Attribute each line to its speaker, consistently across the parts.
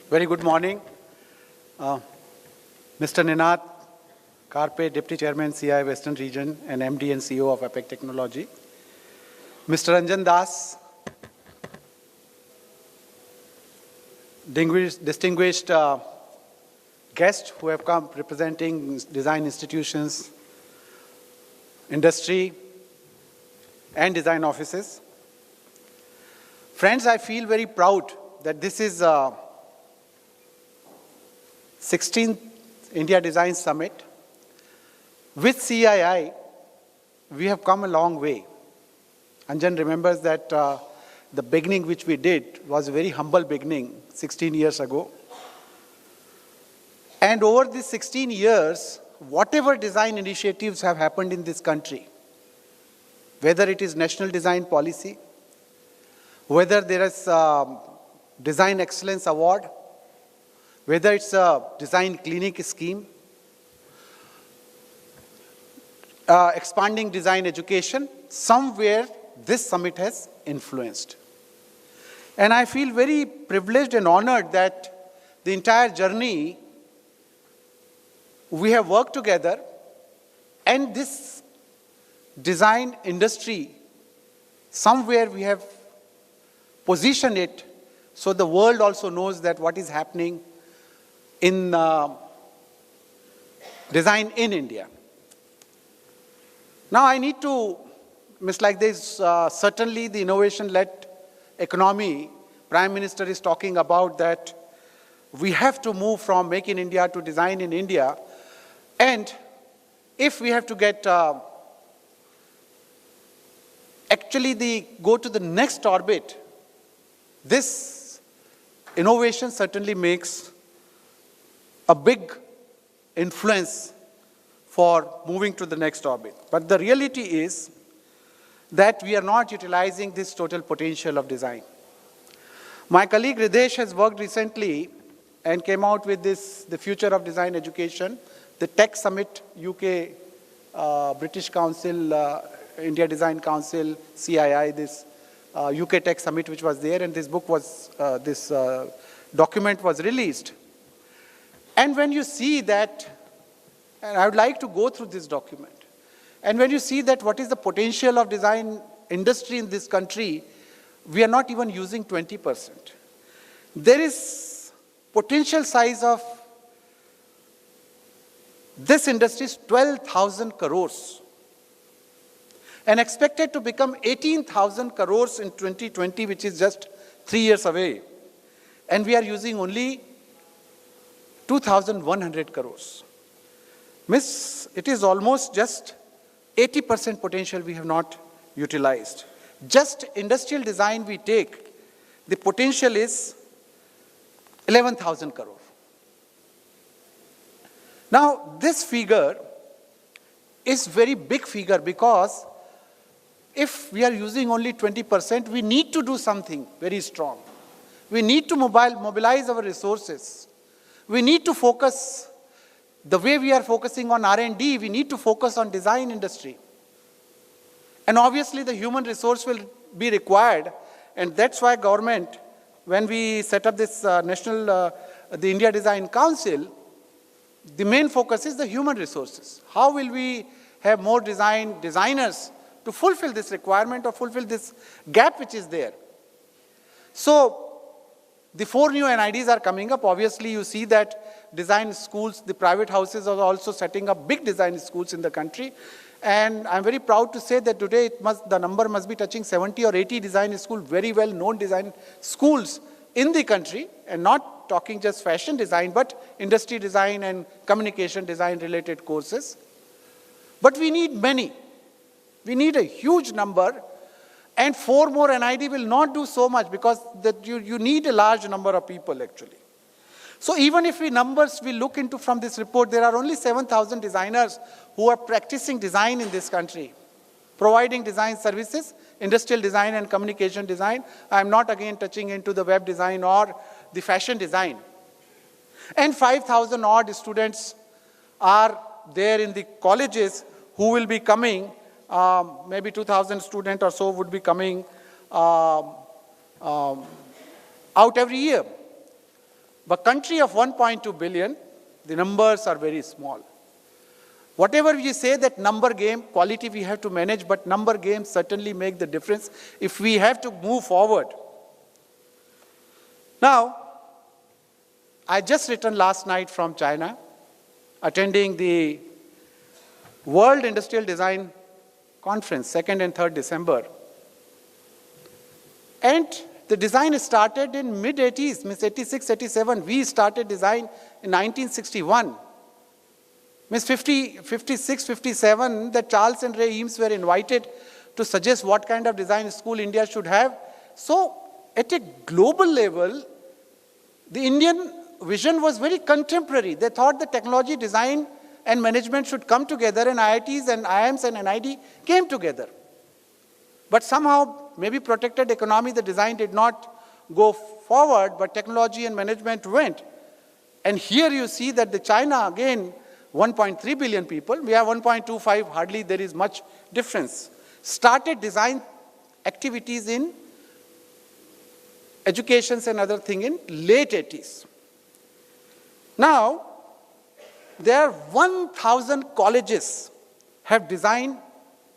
Speaker 1: Very good morning. Mr. Ninath Karpe, Deputy Chairman, CII Western Region and MD and CEO of APEC Technology. Mr. Ranjan Das, distinguished guests who have come representing design institutions, industry, and design offices. Friends, I feel very proud that this is 16th India Design Summit. With CII, we have come a long way. Anjan remembers that the beginning which we did was a very humble beginning 16 years ago. And over these 16 years, whatever design initiatives have happened in this country, whether it is National Design Policy, whether there is a Design Excellence Award, whether it's a Design Clinic scheme, expanding design education, somewhere this summit has influenced. And I feel very privileged and honored that the entire journey we have worked together, and this design industry, somewhere we have positioned it so the world also knows that what is happening in design in India. Now I need to, like this, certainly the innovation-led economy, Prime Minister is talking about that we have to move from Make in India to Design in India. And if we have to get, go to the next orbit, this innovation certainly makes a big influence for moving to the next orbit. But the reality is that we are not utilizing this total potential of design. My colleague Ridesh has worked recently and came out with this, the future of design education, the Tech Summit, UK, British Council, India Design Council, CII, this UK Tech Summit which was there, and this book was, this document was released. And when you see that, and I would like to go through this document, and when you see that what is the potential of design industry in this country, we are not even using 20%. There is potential size of this industry is 12,000 crores and expected to become 18,000 crores in 2020, which is just 3 years away. And we are using only 2,100 crores. Miss, it is almost just 80% potential we have not utilized. Just industrial design we take, the potential is 11,000 crore. Now, this figure is very big figure because if we are using only 20%, we need to do something very strong. We need to mobilize our resources. We need to focus, the way we are focusing on R&D, we need to focus on design industry. And obviously the human resource will be required, and that's why government, when we set up this the India Design Council, the main focus is the human resources. How will we have more designers to fulfill this requirement or fulfill this gap which is there? So the 4 new NIDs are coming up. Obviously, you see that design schools, the private houses are also setting up big design schools in the country. And I'm very proud to say that today the number must be touching 70 or 80 design schools, very well known design schools in the country, and not talking just fashion design, but industry design and communication design related courses. But we need many. We need a huge number, and 4 more NID will not do so much because you need a large number of people actually. So even if we look into from this report, there are only 7,000 designers who are practicing design in this country, providing design services, industrial design and communication design. I am not again touching into the web design or the fashion design. And 5,000 odd students are there in the colleges who will be coming, maybe 2,000 students or so would be coming out every year. But country of 1.2 billion, the numbers are very small. Whatever we say that number game, quality we have to manage, but number games certainly make the difference if we have to move forward. Now, I just returned last night from China, attending the World Industrial Design Conference, 2nd and 3rd December. And the design started in mid-80s, means 86, 87. We started design in 1961. Means 56, 57, that Charles and Ray Eames were invited to suggest what kind of design school India should have. So, at a global level, the Indian vision was very contemporary. They thought the technology, design, and management should come together, and IITs and IIMs and NID came together. But somehow, maybe protected economy, the design did not go forward, but technology and management went. And here you see that the China, again, 1.3 billion people, we have 1.25, hardly there is much difference, started design activities in educations and other thing in late 80s. Now, there are 1,000 colleges have design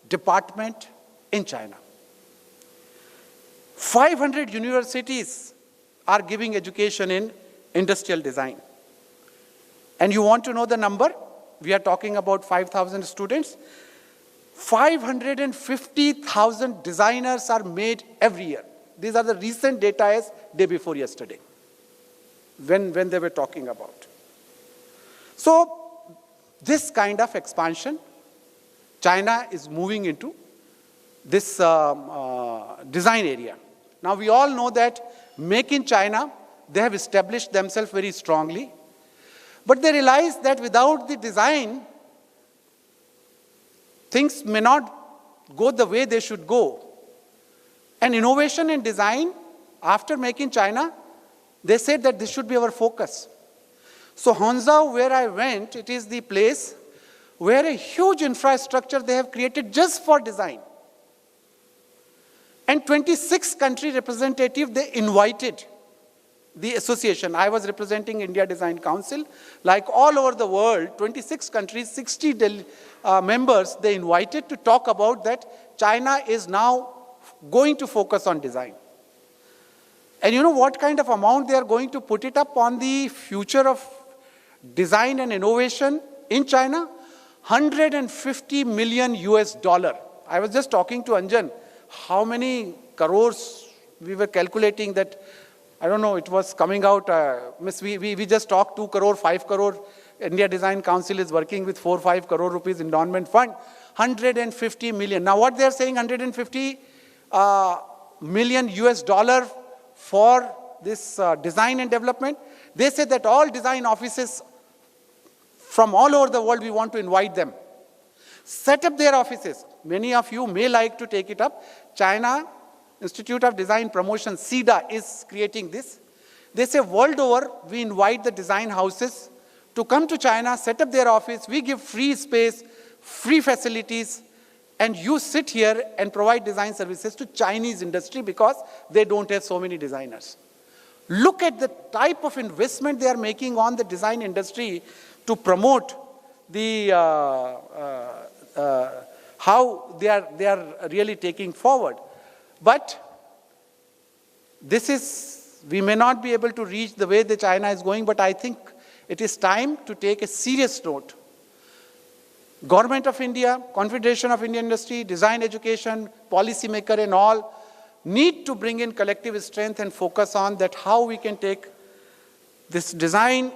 Speaker 1: department in China. 500 universities are giving education in industrial design. And you want to know the number? We are talking about 5,000 students. 550,000 designers are made every year. These are the recent data as day before yesterday, when they were talking about. So, this kind of expansion, China is moving into this design area. Now, we all know that Make in China, they have established themselves very strongly. But they realize that without the design, things may not go the way they should go. And innovation and design, after Make in China, they said that this should be our focus. So Hangzhou, where I went, it is the place where a huge infrastructure they have created just for design. And 26 country representatives, they invited the association. I was representing India Design Council. Like all over the world, 26 countries, 60 members, they invited to talk about that China is now going to focus on design. And you know what kind of amount they are going to put it up on the future of design and innovation in China? 150 million US dollar. I was just talking to Anjan, how many crores we were calculating that, I don't know, it was coming out, we just talked 2 crore, 5 crore. India Design Council is working with 4-5 crore rupees endowment fund. 150 million. Now what they are saying, 150 million US dollar for this design and development. They say that all design offices from all over the world, we want to invite them. Set up their offices. Many of you may like to take it up. China Institute of Design Promotion, CIDA, is creating this. They say world over, we invite the design houses to come to China, set up their office. We give free space, free facilities, and you sit here and provide design services to Chinese industry because they don't have so many designers. Look at the type of investment they are making on the design industry to promote the how they are really taking forward. But this is, we may not be able to reach the way that China is going, but I think it is time to take a serious note. Government of India, Confederation of Indian Industry, design education, policymaker and all need to bring in collective strength and focus on that how we can take this design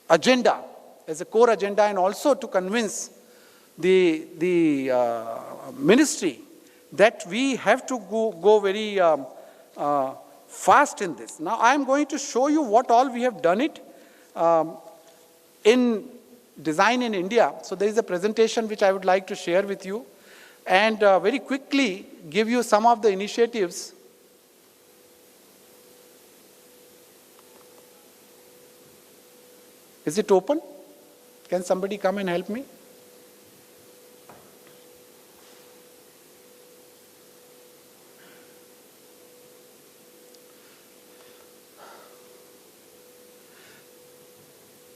Speaker 1: agenda as a core agenda, and also to convince the ministry that we have to go very fast in this. Now I am going to show you what all we have done it in design in India. So there is a presentation which I would like to share with you and very quickly give you some of the initiatives. Is it open? Can somebody come and help me?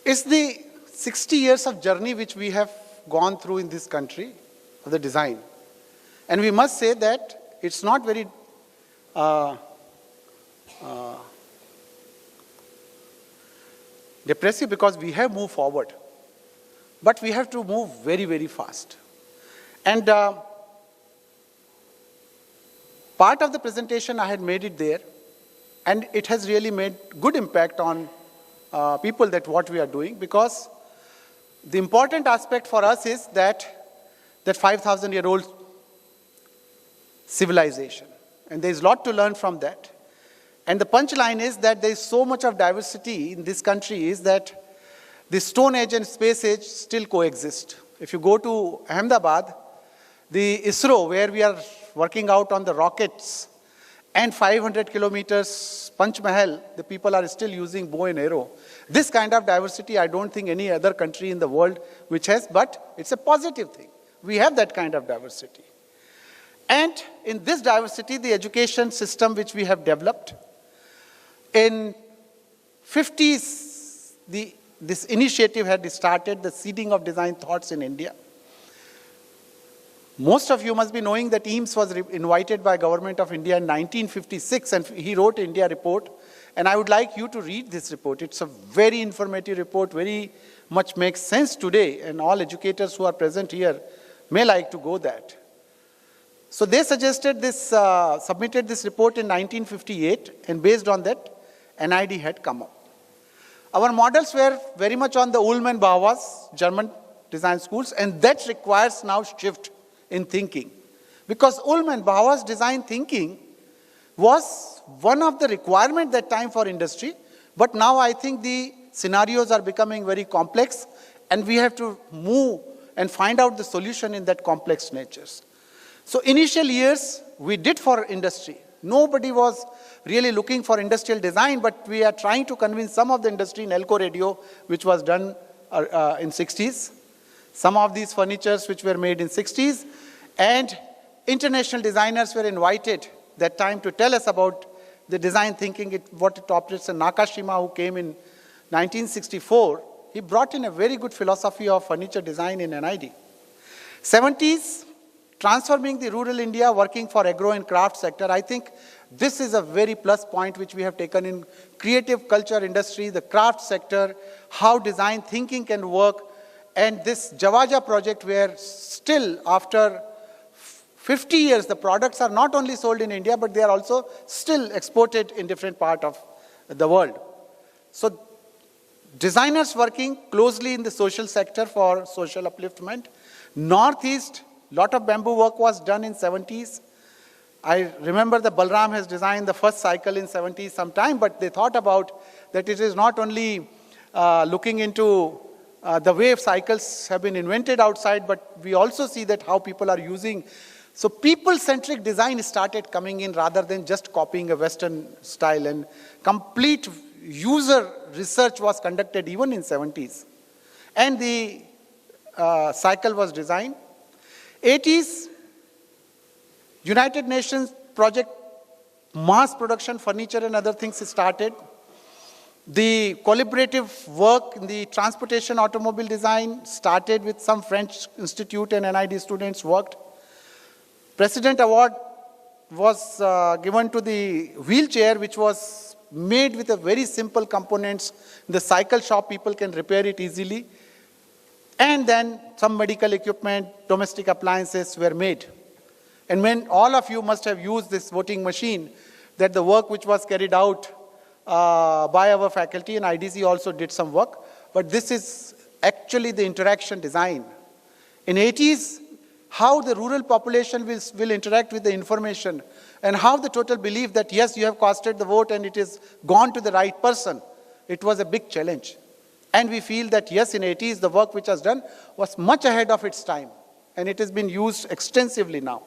Speaker 1: is the 60 years of journey which we have gone through in this country of the design. And we must say that it's not very depressive because we have moved forward. But we have to move very, very fast. And part of the presentation I had made it there, and it has really made good impact on people that what we are doing, because the important aspect for us is that 5,000-year-old civilization. And there is a lot to learn from that. And the punchline is that there is so much of diversity in this country is that the Stone Age and Space Age still coexist. If you go to Ahmedabad, the ISRO, where we are working out on the rockets, and 500 kilometers Panch Mahal, the people are still using bow and arrow. This kind of diversity, I don't think any other country in the world which has, but it's a positive thing. We have that kind of diversity. And in this diversity, the education system which we have developed, in 50s, this initiative had started, the seeding of design thoughts in India. Most of you must be knowing that Eames was invited by Government of India in 1956, and he wrote India report. And I would like you to read this report. It's a very informative report, very much makes sense today, and all educators who are present here may like to go that. So they suggested this, submitted this report in 1958, and based on that, NID had come up. Our models were very much on the Ullmann Bauhaus, German design schools, and that requires now shift in thinking. Because Ullmann Bauhaus design thinking was one of the requirements that time for industry, but now I think the scenarios are becoming very complex, and we have to move and find out the solution in that complex natures. So initial years, we did for industry. Nobody was really looking for industrial design, but we are trying to convince some of the industry in Elco radio, which was done in 60s. Some of these furnitures which were made in 60s. And international designers were invited that time to tell us about the design thinking, what it operates. And Nakashima, who came in 1964, he brought in a very good philosophy of furniture design in NID. 70s, transforming the rural India, working for agro and craft sector. I think this is a very plus point which we have taken in creative culture industry, the craft sector, how design thinking can work. And this Javaja project where still after 50 years, the products are not only sold in India, but they are also still exported in different parts of the world. So designers working closely in the social sector for social upliftment. Northeast, lot of bamboo work was done in 70s. I remember the Balram has designed the first cycle in 70s sometime, but they thought about that it is not only looking into the way cycles have been invented outside, but we also see that how people are using. So people-centric design started coming in rather than just copying a Western style, and complete user research was conducted even in 70s. And the cycle was designed. 80s, United Nations project, mass production, furniture and other things started. The collaborative work in the transportation automobile design started with some French institute and NID students worked. President Award was given to the wheelchair, which was made with a very simple components. In the cycle shop, people can repair it easily. And then some medical equipment, domestic appliances were made. And when all of you must have used this voting machine, that the work which was carried out by our faculty, and IDC also did some work, but this is actually the interaction design. In 80s, how the rural population will interact with the information, and how the total belief that yes, you have casted the vote and it is gone to the right person. It was a big challenge. And we feel that yes, in 80s, the work which was done was much ahead of its time, and it has been used extensively now.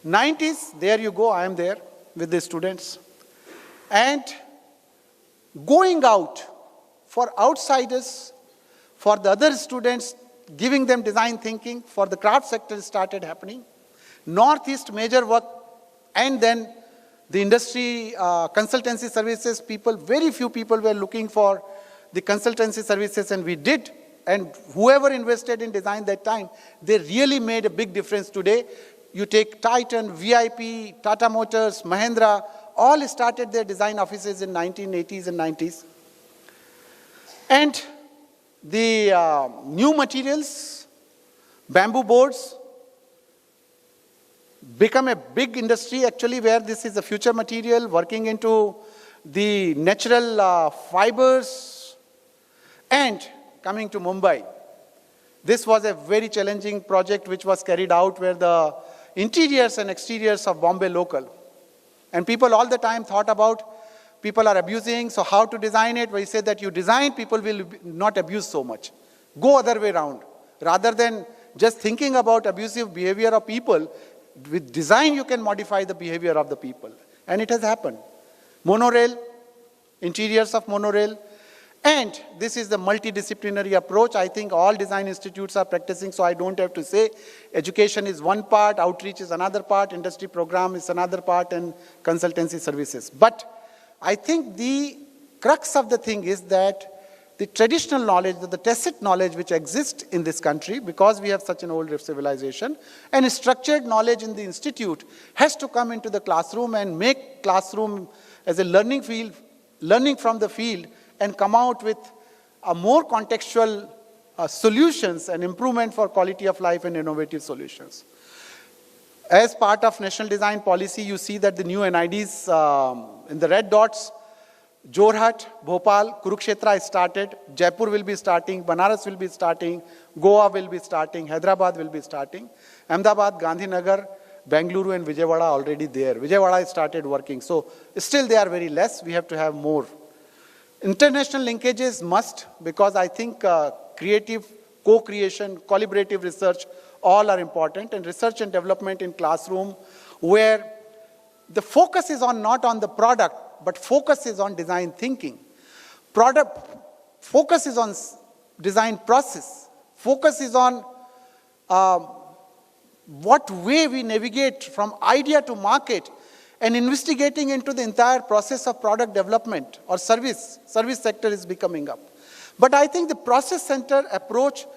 Speaker 1: 90s, there you go, I am there with the students. And going out for outsiders, for the other students, giving them design thinking, for the craft sector started happening. Northeast major work, and then the industry consultancy services people, very few people were looking for the consultancy services, and we did. And whoever invested in design that time, they really made a big difference today. You take Titan, VIP, Tata Motors, Mahindra, all started their design offices in 1980s and 90s. And the new materials, bamboo boards, become a big industry actually, where this is the future material working into the natural fibers. And coming to Mumbai, this was a very challenging project which was carried out, where the interiors and exteriors of Bombay local. And people all the time thought about, people are abusing, so how to design it? We say that you design, people will not abuse so much. Go other way around. Rather than just thinking about abusive behavior of people, with design you can modify the behavior of the people. And it has happened. Monorail, interiors of monorail. And this is the multidisciplinary approach. I think all design institutes are practicing, so I don't have to say. Education is one part, outreach is another part, industry program is another part, and consultancy services. But I think the crux of the thing is that the traditional knowledge, the tacit knowledge which exists in this country, because we have such an old civilization, and structured knowledge in the institute has to come into the classroom and make classroom as a learning field, learning from the field, and come out with a more contextual solutions and improvement for quality of life and innovative solutions. As part of national design policy, you see that the new NIDs in the red dots, Jorhat, Bhopal, Kurukshetra is started, Jaipur will be starting, Banaras will be starting, Goa will be starting, Hyderabad will be starting, Ahmedabad, Gandhinagar, Bengaluru and Vijayawada are already there. Vijayawada started working. So still they are very less, we have to have more. International linkages must, because I think creative, co-creation, collaborative research, all are important, and research and development in classroom, where the focus is on not on the product, but focus is on design thinking. Focus is on design process. Focus is on what way we navigate from idea to market, and investigating into the entire process of product development or service sector is becoming up. But I think the process-centered approach,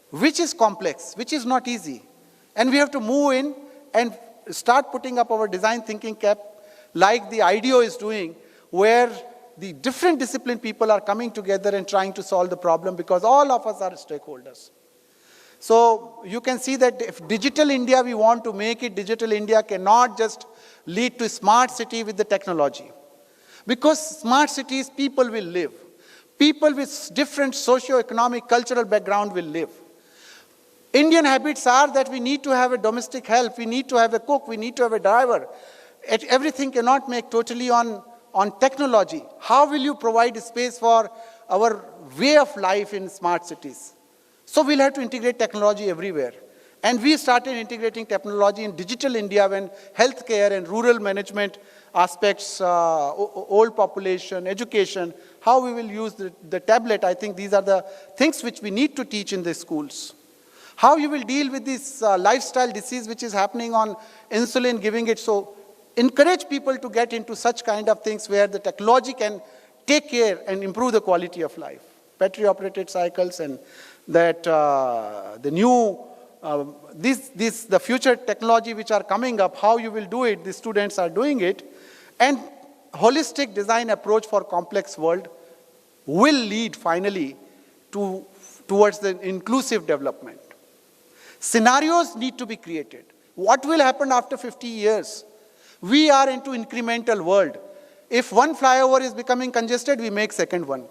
Speaker 1: which is complex, which is not easy, and we have to move in and start putting up our design thinking cap, like the IDEO is doing, where the different discipline people are coming together and trying to solve the problem, because all of us are stakeholders. So you can see that if digital India, we want to make it, digital India cannot just lead to smart city with the technology. Because smart cities, people will live. People with different socio-economic, cultural background will live. Indian habits are that we need to have a domestic help, we need to have a cook, we need to have a driver. Everything cannot make totally on technology. How will you provide space for our way of life in smart cities? So we'll have to integrate technology everywhere. And we started integrating technology in digital India when healthcare and rural management aspects, old population, education, how we will use the tablet. I think these are the things which we need to teach in the schools. How you will deal with this lifestyle disease which is happening on insulin, giving it. So encourage people to get into such kind of things where the technology can take care and improve the quality of life. Battery operated cycles, and that the new, the future technology which are coming up, how you will do it, the students are doing it. And holistic design approach for complex world will lead finally towards the inclusive development. Scenarios need to be created. What will happen after 50 years? We are into incremental world. If one flyover is becoming congested, we make second one.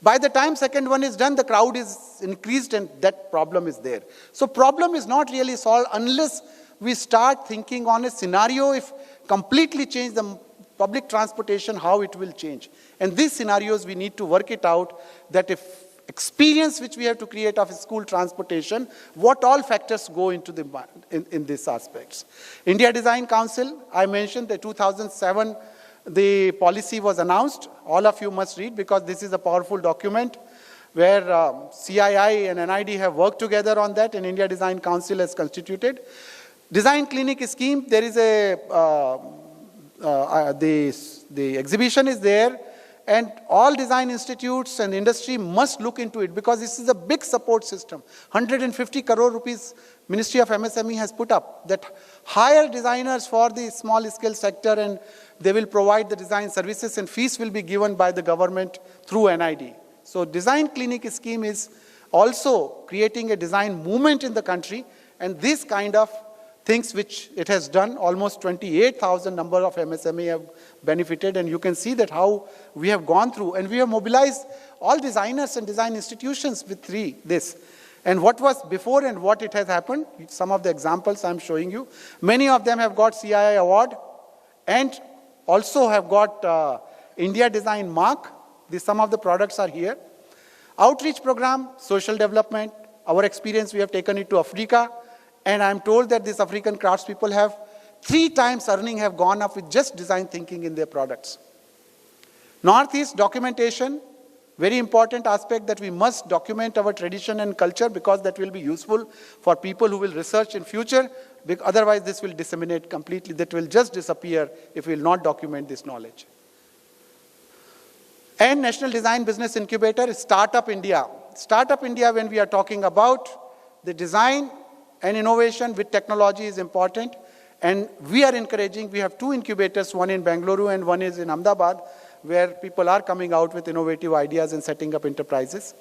Speaker 1: By the time second one is done, the crowd is increased and that problem is there. So problem is not really solved unless we start thinking on a scenario, if completely change the public transportation, how it will change. And these scenarios, we need to work it out, that if experience which we have to create of school transportation, what all factors go into in these aspects. India Design Council, I mentioned the 2007, the policy was announced. All of you must read, because this is a powerful document where CII and NID have worked together on that, and India Design Council has constituted. Design Clinic Scheme, there is a, the exhibition is there, And all design institutes and industry must look into it because this is a big support system. 150 crore rupees Ministry of MSME has put up that hire designers for the small scale sector, and they will provide the design services and fees will be given by the government through NID. So design clinic scheme is also creating a design movement in the country, and this kind of things which it has done, almost 28,000 number of MSME have benefited, and you can see that how we have gone through, and we have mobilized all designers and design institutions with this. And what was before and what it has happened, some of the examples I'm showing you. Many of them have got CII award and also have got India Design Mark. Some of the products are here. Outreach program, social development, our experience, we have taken it to Africa. And I'm told that these African craftspeople have 3 times earning have gone up with just design thinking in their products. Northeast documentation, very important aspect that we must document our tradition and culture because that will be useful for people who will research in future. Otherwise, this will disseminate completely. That will just disappear if we will not document this knowledge. And National Design Business Incubator, Startup India. Startup India, when we are talking about the design and innovation with technology is important. And we are encouraging, we have 2 incubators, one in Bengaluru and one is in Ahmedabad, where people are coming out with innovative ideas and setting up enterprises.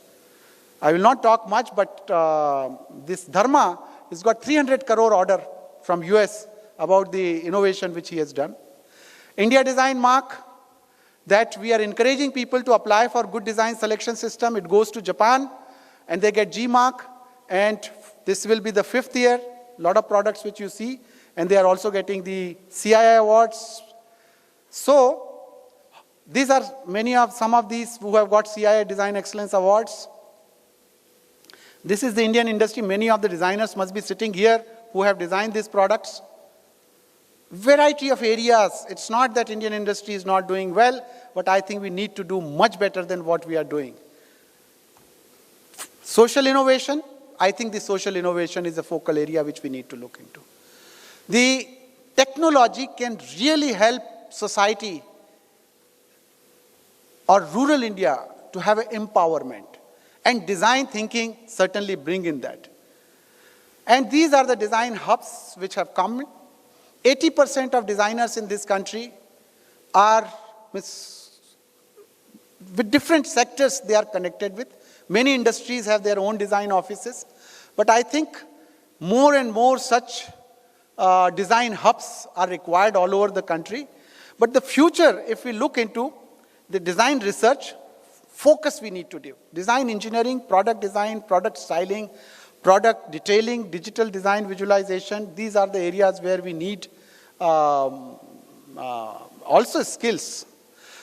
Speaker 1: I will not talk much, but this Dharma has got 300 crore order from US about the innovation which he has done. India Design Mark, that we are encouraging people to apply for good design selection system. It goes to Japan and they get G Mark, and this will be the 5th year, a lot of products which you see, and they are also getting the CII awards. So, these are some of these who have got CII Design Excellence Awards. This is the Indian industry. Many of the designers must be sitting here who have designed these products. Variety of areas. It's not that Indian industry is not doing well, but I think we need to do much better than what we are doing. Social innovation. I think the social innovation is a focal area which we need to look into. The technology can really help society or rural India to have an empowerment. And design thinking certainly bring in that. And these are the design hubs which have come. 80% of designers in this country are with different sectors they are connected with. Many industries have their own design offices. But I think more and more such design hubs are required all over the country. But the future, if we look into the design research, focus we need to do. Design engineering, product design, product styling, product detailing, digital design visualization. These are the areas where we need also skills.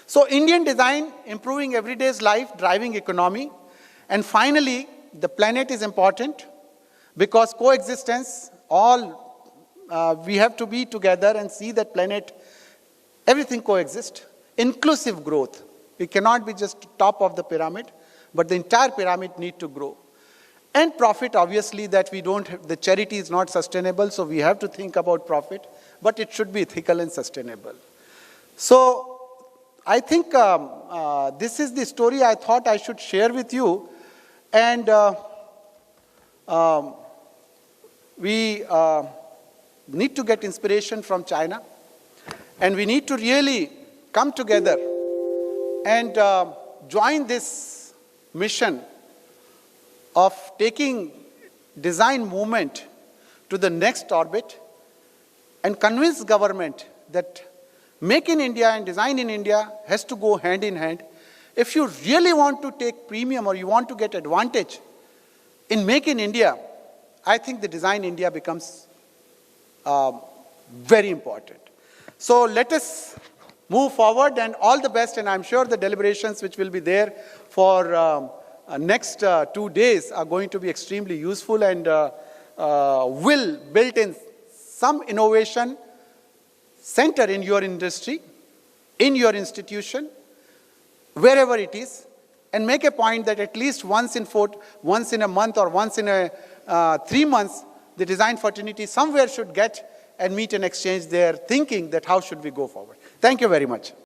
Speaker 1: So Indian design, improving everyday's life, driving economy. And finally, the planet is important because coexistence, we have to be together and see that planet, everything coexists. Inclusive growth. We cannot be just top of the pyramid, but the entire pyramid need to grow. And profit, obviously, that the charity is not sustainable, so we have to think about profit, but it should be ethical and sustainable. So, I think this is the story I thought I should share with you. And we need to get inspiration from China. And we need to really come together and join this mission of taking design movement to the next orbit and convince government that Make in India and Design in India has to go hand in hand. If you really want to take premium or you want to get advantage in Make in India, I think the Design India becomes very important. So let us move forward, and all the best, and I'm sure the deliberations which will be there for next 2 days are going to be extremely useful and will build in some innovation center in your industry, in your institution, wherever it is, and make a point that at least once in a month or once in 3 months, the design fraternity somewhere should get and meet and exchange their thinking that how should we go forward. Thank you very much.